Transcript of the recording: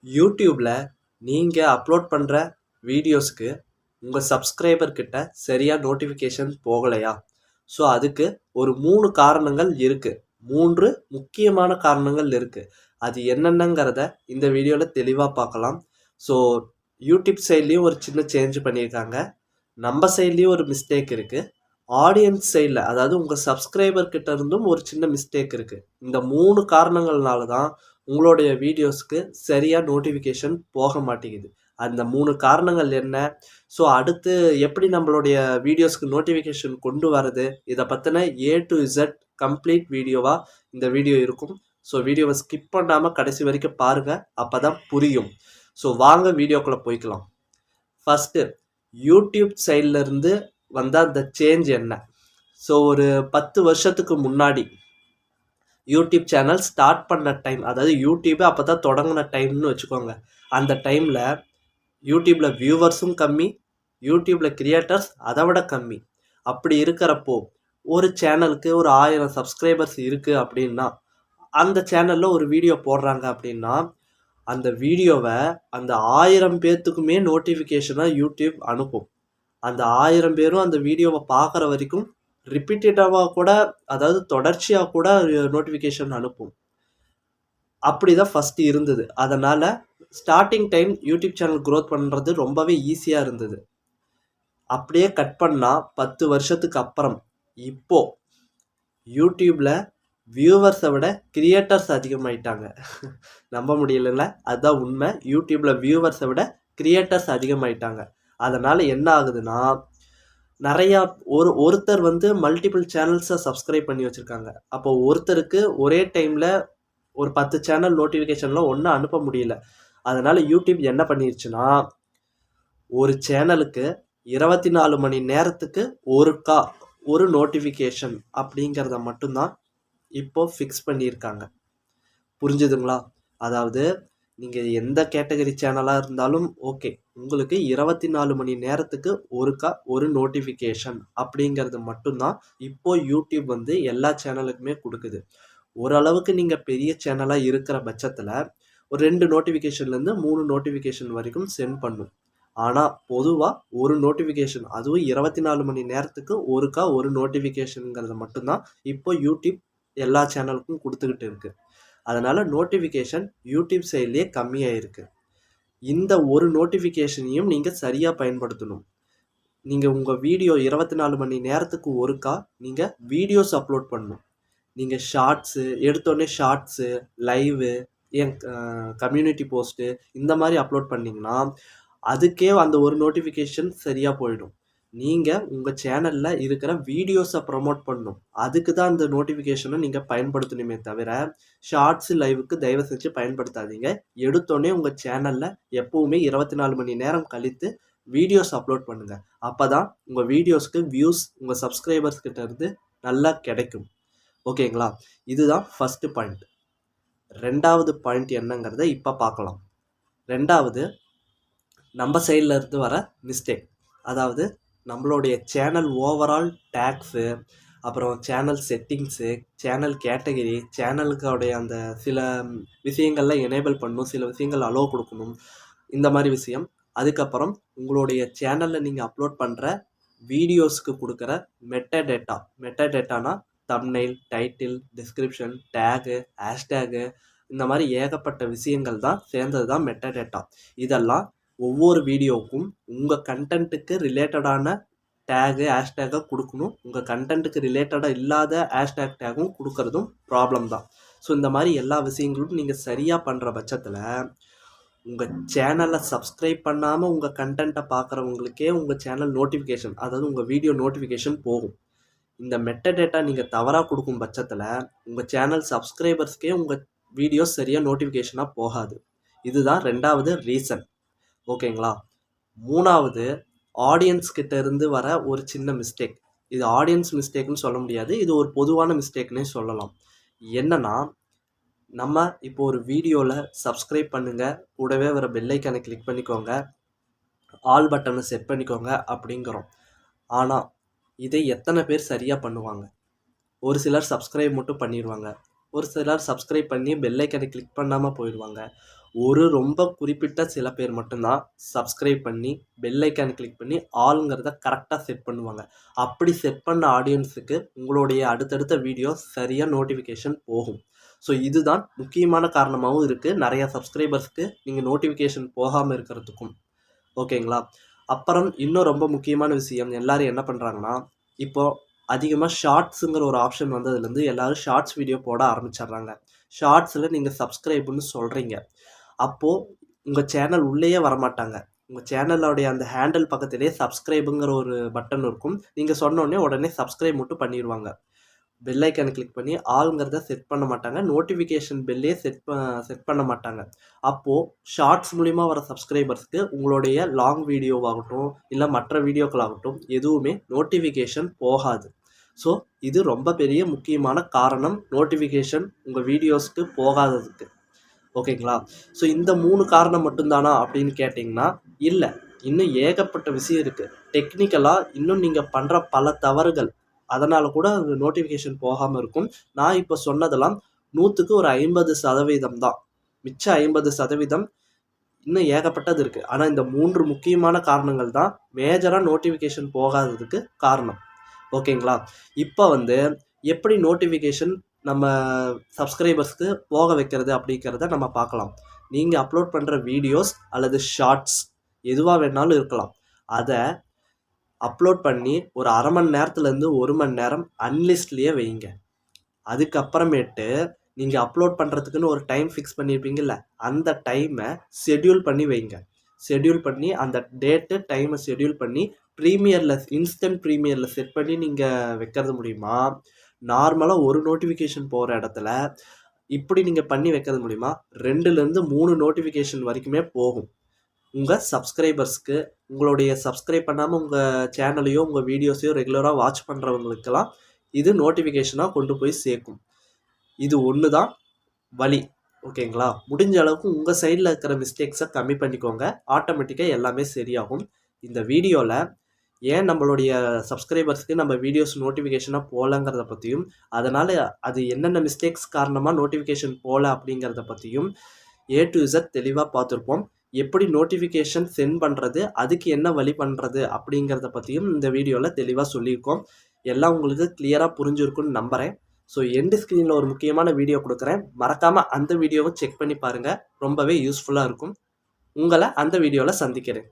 யூடியூப்ல நீங்க அப்லோட் பண்ற வீடியோஸ்க்கு உங்க சப்ஸ்கிரைபர் கிட்ட சரியா நோட்டிஃபிகேஷன் போகலையா? ஸோ அதுக்கு ஒரு 3 காரணங்கள் இருக்கு. 3 முக்கியமான காரணங்கள் இருக்கு. அது என்னென்னங்கிறத இந்த வீடியோல தெளிவா பார்க்கலாம். ஸோ யூடியூப் சைட்லயும் ஒரு சின்ன சேஞ்ச் பண்ணியிருக்காங்க. நம்ம சைட்லயும் ஒரு மிஸ்டேக் இருக்கு. ஆடியன்ஸ் சைட்ல அதாவது உங்க சப்ஸ்கிரைபர் கிட்ட இருந்தும் ஒரு சின்ன மிஸ்டேக் இருக்கு. இந்த 3 காரணங்கள்னால தான் உங்களுடைய வீடியோஸ்க்கு சரியா நோட்டிஃபிகேஷன் போக மாட்டேங்குது. அந்த 3 காரணங்கள் என்ன? ஸோ அடுத்து எப்படி நம்மளுடைய வீடியோஸ்க்கு நோட்டிஃபிகேஷன் கொண்டு வரது? இத பத்தின ஏ டூ இசட் கம்ப்ளீட் வீடியோவா இந்த வீடியோ இருக்கும். ஸோ வீடியோவை ஸ்கிப் பண்ணாம கடைசி வரைக்கும் பாருங்க. அப்பதான் புரியும். ஸோ வாங்க வீடியோக்குள்ள போய்க்கலாம். ஃபர்ஸ்ட்டு யூடியூப் சைட்ல இருந்து வந்த அந்த சேஞ்ச் என்ன? ஸோ ஒரு 10 வருஷத்துக்கு முன்னாடி யூடியூப் சேனல் ஸ்டார்ட் பண்ண டைம், அதாவது யூடியூபே அப்போ தான் தொடங்கின டைம்னு வச்சுக்கோங்க. அந்த டைமில் யூடியூப்பில் வியூவர்ஸும் கம்மி, யூடியூப்பில் கிரியேட்டர்ஸ் அதை விட கம்மி. அப்படி இருக்கிறப்போ ஒரு சேனலுக்கு ஒரு 1000 சப்ஸ்கிரைபர்ஸ் இருக்குது அப்படின்னா, அந்த சேனலில் ஒரு வீடியோ போடுறாங்க அப்படின்னா, அந்த வீடியோவை அந்த 1000 பேர்த்துக்குமே நோட்டிஃபிகேஷனாக யூடியூப் அனுப்பும். அந்த 1000 பேரும் அந்த வீடியோவை பார்க்குற வரைக்கும் ரிப்பீட்டடாக கூட, அதாவது தொடர்ச்சியாக கூட நோட்டிஃபிகேஷன் அனுப்பும். அப்படி தான் ஃபஸ்ட்டு இருந்தது. அதனால் starting time YouTube channel growth பண்ணுறது ரொம்பவே ஈஸியாக இருந்தது. அப்படியே கட் பண்ணால் 10 வருஷத்துக்கு அப்புறம் இப்போ யூடியூப்பில் வியூவர்ஸை விட கிரியேட்டர்ஸ் அதிகமாயிட்டாங்க. நம்ப முடியலைல்ல? அதுதான் உண்மை. யூடியூப்பில் வியூவர்ஸை விட கிரியேட்டர்ஸ் அதிகமாயிட்டாங்க. அதனால் என்ன ஆகுதுன்னா, நிறையா ஒருத்தர் மல்டிபிள் சேனல்ஸை சப்ஸ்கிரைப் பண்ணி வச்சுருக்காங்க. அப்போ ஒருத்தருக்கு ஒரே டைமில் ஒரு 10 சேனல் நோட்டிஃபிகேஷன்லாம் ஒன்றும் அனுப்ப முடியல. அதனால் யூடியூப் என்ன பண்ணிருச்சுன்னா, ஒரு சேனலுக்கு 24 மணி நேரத்துக்கு ஒருக்கா ஒரு நோட்டிஃபிகேஷன் அப்படிங்கிறத மட்டும்தான் இப்போ ஃபிக்ஸ் பண்ணியிருக்காங்க. புரிஞ்சுதுங்களா? அதாவது நீங்கள் எந்த கேட்டகரி சேனலாக இருந்தாலும் ஓகே, உங்களுக்கு 24 மணி நேரத்துக்கு ஒருக்கா ஒரு நோட்டிஃபிகேஷன் அப்படிங்கிறது மட்டும்தான் இப்போ யூடியூப் எல்லா சேனலுக்குமே கொடுக்குது. ஓரளவுக்கு நீங்கள் பெரிய சேனலாக இருக்கிற பட்சத்தில் ஒரு 2 நோட்டிஃபிகேஷன்லேருந்து 3 நோட்டிஃபிகேஷன் வரைக்கும் சென்ட் பண்ணும். ஆனால் பொதுவாக ஒரு நோட்டிஃபிகேஷன், அதுவும் 24 மணி நேரத்துக்கு ஒருக்கா ஒரு நோட்டிஃபிகேஷனுங்கிறத மட்டும்தான் இப்போ யூடியூப் எல்லா சேனலுக்கும் கொடுத்துக்கிட்டு இருக்குது. அதனால் நோட்டிஃபிகேஷன் யூடியூப் சைட்லேயே கம்மியாக இருக்குது. இந்த ஒரு நோட்டிஃபிகேஷனையும் நீங்கள் சரியாக பயன்படுத்தணும். நீங்கள் உங்கள் வீடியோ 24 மணி நேரத்துக்கு ஒருக்கா நீங்கள் வீடியோஸ் அப்லோட் பண்ணணும். நீங்கள் ஷார்ட்ஸு எடுத்தோடனே ஷார்ட்ஸு, லைவு, என் கம்யூனிட்டி போஸ்ட்டு இந்த மாதிரி அப்லோட் பண்ணிங்கன்னா அதுக்கே அந்த ஒரு நோட்டிஃபிகேஷன் சரியாக போயிடும். நீங்கள் உங்கள் சேனலில் இருக்கிற வீடியோஸை ப்ரமோட் பண்ணணும். அதுக்கு தான் அந்த நோட்டிஃபிகேஷனை நீங்கள் பயன்படுத்தணுமே தவிர ஷார்ட்ஸு, லைவுக்கு தயவு செஞ்சு பயன்படுத்தாதீங்க. எடுத்தோடனே உங்கள் சேனலில் எப்போவுமே 24 மணி நேரம் கழித்து வீடியோஸ் அப்லோட் பண்ணுங்கள். அப்போ தான் உங்கள் வீடியோஸ்க்கு வியூஸ் உங்கள் சப்ஸ்கிரைபர்ஸ் கிட்ட இருந்து நல்லா கிடைக்கும். ஓகேங்களா? இதுதான் ஃபஸ்ட்டு பாயிண்ட். 2வது பாயிண்ட் என்னங்கிறத இப்போ பார்க்கலாம். 2வது நம்ம சைடில் இருந்து வர மிஸ்டேக். அதாவது நம்மளுடைய சேனல் ஓவரால் டேக்ஸு, அப்புறம் சேனல் செட்டிங்ஸு, சேனல் கேட்டகரி, சேனலுக்கோடைய அந்த சில விஷயங்கள்லாம் எனேபிள் பண்ணணும், சில விஷயங்கள் அலோவ் கொடுக்கணும், இந்த மாதிரி விஷயம். அதுக்கப்புறம் உங்களுடைய சேனலில் நீங்கள் அப்லோட் பண்ணுற வீடியோஸ்க்கு கொடுக்குற மெட்டா டேட்டானா thumbnail, title, description, tag, hashtag, இந்த மாதிரி ஏகப்பட்ட விஷயங்கள் தான் சேர்ந்தது தான் மெட்டா டேட்டா. இதெல்லாம் ஒவ்வொரு வீடியோவுக்கும் உங்கள் கண்டென்ட்டுக்கு ரிலேட்டடான டேகு, ஹேஷ்டேகை கொடுக்கணும். உங்கள் கண்டென்ட்டுக்கு ரிலேட்டடாக இல்லாத ஹேஷ்டேக் டேகும் கொடுக்கறதும் ப்ராப்ளம் தான். ஸோ இந்த மாதிரி எல்லா விஷயங்களும் நீங்கள் சரியாக பண்ணுற பட்சத்தில் உங்கள் சேனலை சப்ஸ்கிரைப் பண்ணாமல் உங்கள் கண்டென்ட்டை பார்க்குறவங்களுக்கே உங்கள் சேனல் நோட்டிஃபிகேஷன், அதாவது உங்கள் வீடியோ நோட்டிஃபிகேஷன் போகும். இந்த மெட்டா நீங்கள் தவறாக கொடுக்கும் பட்சத்தில் உங்கள் சேனல் சப்ஸ்கிரைபர்ஸ்க்கே உங்கள் வீடியோஸ் சரியாக நோட்டிஃபிகேஷனாக போகாது. இதுதான் 2வது ரீசன். ஓகேங்களா? 3வது ஆடியன்ஸ் கிட்ட இருந்து வர ஒரு சின்ன மிஸ்டேக். இது ஆடியன்ஸ் மிஸ்டேக்னு சொல்ல முடியாது, இது ஒரு பொதுவான மிஸ்டேக்னே சொல்லலாம். என்னன்னா, நம்ம இப்போ ஒரு வீடியோவில் சப்ஸ்கிரைப் பண்ணுங்கள், கூடவே வர பெல் ஐக்கானை கிளிக் பண்ணிக்கோங்க, ஆல் பட்டனை செட் பண்ணிக்கோங்க அப்படிங்கிறோம். ஆனால் இதை எத்தனை பேர் சரியாக பண்ணுவாங்க? ஒரு சிலர் சப்ஸ்கிரைப் மட்டும் பண்ணிடுவாங்க, ஒரு சிலர் சப்ஸ்கிரைப் பண்ணி பெல் ஐக்கானை கிளிக் பண்ணாமல் போயிடுவாங்க, ரொம்ப குறிப்பிட்ட சில பேர் மட்டும்தான் சப்ஸ்கிரைப் பண்ணி பெல் ஐக்கான் கிளிக் பண்ணி ஆளுங்கிறத கரெக்டாக செட் பண்ணுவாங்க. அப்படி செட் பண்ண ஆடியன்ஸுக்கு உங்களுடைய அடுத்தடுத்த வீடியோ சரியாக நோட்டிஃபிகேஷன் போகும். ஸோ இதுதான் முக்கியமான காரணமாகவும் இருக்குது நிறையா சப்ஸ்கிரைபர்ஸ்க்கு நீங்கள் நோட்டிஃபிகேஷன் போகாமல் இருக்கிறதுக்கும். ஓகேங்களா? அப்புறம் இன்னும் ரொம்ப முக்கியமான விஷயம், எல்லாரும் என்ன பண்ணுறாங்கன்னா, இப்போது அதிகமாக ஷார்ட்ஸுங்கிற ஒரு ஆப்ஷன் வந்ததுலேருந்து எல்லாரும் ஷார்ட்ஸ் வீடியோ போட ஆரம்பிச்சிடுறாங்க. ஷார்ட்ஸில் நீங்கள் சப்ஸ்கிரைப்னு சொல்கிறீங்க, அப்போது உங்கள் சேனல் உள்ளேயே வரமாட்டாங்க. உங்கள் சேனலோடைய அந்த ஹேண்டில் பக்கத்திலேயே சப்ஸ்கிரைபுங்கிற ஒரு பட்டன் இருக்கும். நீங்கள் சொன்னோடனே உடனே சப்ஸ்கிரைப் மட்டும் பண்ணிடுவாங்க. பெல் ஐக்கானை கிளிக் பண்ணி ஆளுங்கிறத செட் பண்ண மாட்டாங்க. நோட்டிஃபிகேஷன் பெல்லே செட் பண்ண மாட்டாங்க. அப்போது ஷார்ட்ஸ் மூலிமா வர சப்ஸ்கிரைபர்ஸ்க்கு உங்களுடைய லாங் வீடியோவாகட்டும் இல்லை மற்ற வீடியோக்களாகட்டும் எதுவுமே நோட்டிஃபிகேஷன் போகாது. ஸோ இது ரொம்ப பெரிய முக்கியமான காரணம் நோட்டிஃபிகேஷன் உங்கள் வீடியோஸ்க்கு போகாததுக்கு. ஓகேங்களா? ஸோ இந்த 3 காரணம் மட்டும்தானா அப்படின்னு கேட்டிங்கன்னா இல்லை, இன்னும் ஏகப்பட்ட விஷயம் இருக்குது. டெக்னிக்கலாக இன்னும் நீங்கள் பண்ணுற பல தவறுகள் அதனால் கூட நோட்டிஃபிகேஷன் போகாமல் இருக்கும். நான் இப்போ சொன்னதெல்லாம் 100க்கு ஒரு 50% தான். மிச்சம் 50% இன்னும் ஏகப்பட்டது இருக்குது. ஆனால் இந்த 3 முக்கியமான காரணங்கள் தான் மேஜராக நோட்டிஃபிகேஷன் போகாததுக்கு காரணம். ஓகேங்களா? இப்போ எப்படி நோட்டிஃபிகேஷன் நம்ம சப்ஸ்கிரைபர்ஸ்க்கு போக வைக்கிறது அப்படிங்கிறத நம்ம பார்க்கலாம். நீங்கள் அப்லோட் பண்ணுற வீடியோஸ் அல்லது ஷார்ட்ஸ் எதுவாக வேணாலும் இருக்கலாம். அதை அப்லோட் பண்ணி ஒரு அரை மணி நேரத்துலேருந்து 1 மணி நேரம் அன்லிஸ்ட்லேயே வைங்க. அதுக்கப்புறமேட்டு நீங்கள் அப்லோட் பண்ணுறதுக்குன்னு ஒரு டைம் ஃபிக்ஸ் பண்ணியிருப்பீங்கள்ல, அந்த டைமை ஷெட்யூல் பண்ணி வைங்க. ஷெட்யூல் பண்ணி அந்த டேட்டு டைமை ஷெட்யூல் பண்ணி இன்ஸ்டன்ட் ப்ரீமியரில் செட் பண்ணி நீங்கள் வைக்கிறது மூலிமா நார்மலாக ஒரு நோட்டிஃபிகேஷன் போகிற இடத்துல இப்படி நீங்கள் பண்ணி வைக்கிறது மூலிமா 2லேருந்து 3 நோட்டிஃபிகேஷன் வரைக்குமே போகும். உங்கள் சப்ஸ்கிரைபர்ஸ்க்கு உங்களுடைய சப்ஸ்கிரைப் பண்ணாமல் உங்கள் சேனலையோ உங்கள் வீடியோஸையோ ரெகுலராக வாட்ச் பண்ணுறவங்களுக்கெல்லாம் இது நோட்டிஃபிகேஷனாக கொண்டு போய் சேர்க்கும். இது ஒன்று தான் வழி. ஓகேங்களா? முடிஞ்ச அளவுக்கு உங்கள் சைடில் இருக்கிற மிஸ்டேக்ஸை கம்மி பண்ணிக்கோங்க. ஆட்டோமேட்டிக்காக எல்லாமே சரியாகும். இந்த வீடியோவில் ஏன் நம்மளுடைய சப்ஸ்கிரைபர்ஸ்க்கு நம்ம வீடியோஸ் நோட்டிஃபிகேஷனாக போகலங்கிறத பற்றியும், அதனால் அது என்னென்ன மிஸ்டேக்ஸ் காரணமாக நோட்டிஃபிகேஷன் போகல அப்படிங்கிறத பற்றியும் A to Z தெளிவாக பார்த்துருப்போம். எப்படி நோட்டிஃபிகேஷன் சென்ட் பண்ணுறது, அதுக்கு என்ன வழி பண்ணுறது அப்படிங்கிறத பற்றியும் இந்த வீடியோவில் தெளிவாக சொல்லியிருக்கோம். எல்லாம் உங்களுக்கு கிளியராக புரிஞ்சிருக்குன்னு நம்புகிறேன். ஸோ எண்டு ஸ்க்ரீனில் ஒரு முக்கியமான வீடியோ கொடுக்குறேன், மறக்காமல் அந்த வீடியோவை செக் பண்ணி பாருங்கள். ரொம்பவே யூஸ்ஃபுல்லாக இருக்கும். உங்களை அந்த வீடியோவில் சந்திக்கிறேன்.